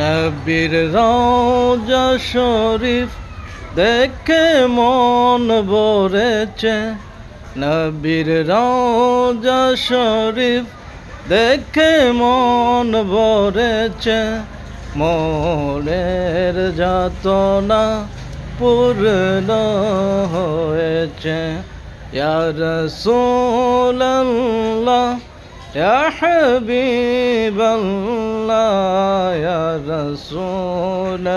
নবীর রওজা শরীফ দেখে মন ভরেছে, নবীর রওজা শরীফ দেখে মন ভরেছে, মনের যাতনা পূর্ণ হয়েছে। ইয়া রাসূলুল্লাহ ইয়া হাবিবাল্লাহ, ইয়া রাসূলুল্লাহ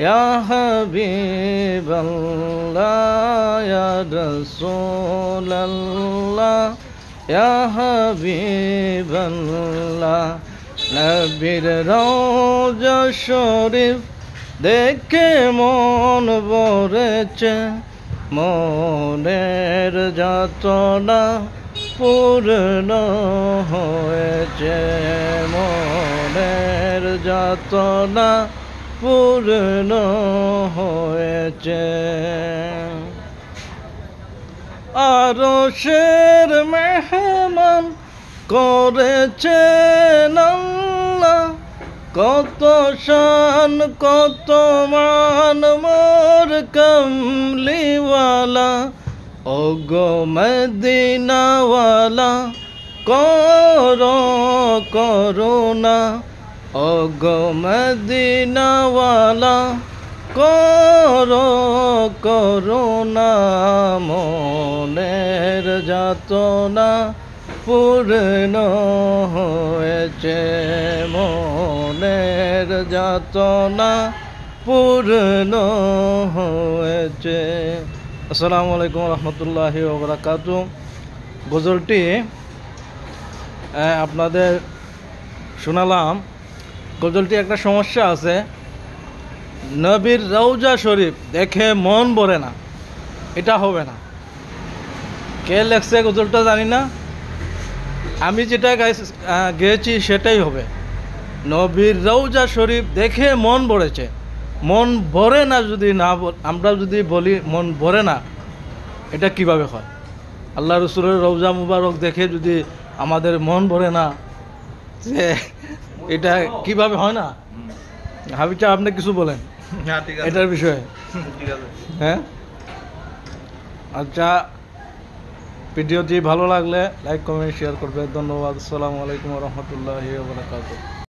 ইয়া হাবিবাল্লাহ, ইয়া রাসূলুল্লাহ ইয়া হাবিবাল্লাহ। নবীর রওজা শরীফ দেখে মন ভরেছে, মনের যাতনা পূর্ণ হয়েছে, মনের যাতনা পূর্ণ হয়েছে। আরশের মেহমান করেছেন আল্লাহ, কত শান কত মান মোর কামলিওয়ালা। ওগো মদিনাওয়ালা করো করুণা, ওগো মদিনাওয়ালা করো করুণা, মনের যাতনা পূর্ণ হয়েছে, মনের যাতনা পূর্ণ হয়েছে। আসসালামু আলাইকুম রহমতুল্লাহি ওয়া বারাকাতুহু। গজলটি আপনাদের শোনালাম। গজলটি একটা সমস্যা আছে, নবীর রওজা শরীফ দেখে মন ভরে না, এটা হবে না। কে লেখছে গজলটা জানি না, আমি যেটা গেয়েছি সেটাই হবে। নবীর রওজা শরীফ দেখে মন ভরেছে, মন ভরে না যদি না আমরা যদি বলি মন ভরে না, এটা কিভাবে হয়? আল্লাহ রসুলের রওজা মুবারক দেখে যদি আমাদের মন ভরে না, যে এটা কিভাবে হয় না? হাবিব আপনি কিছু বলেন এটার বিষয়ে? হ্যাঁ, আচ্ছা, ভিডিওটি ভালো লাগলে লাইক কমেন্ট শেয়ার করবে। ধন্যবাদ। আসসালামু আলাইকুম রহমতুল্লাহি ওয়া বারাকাতুহু।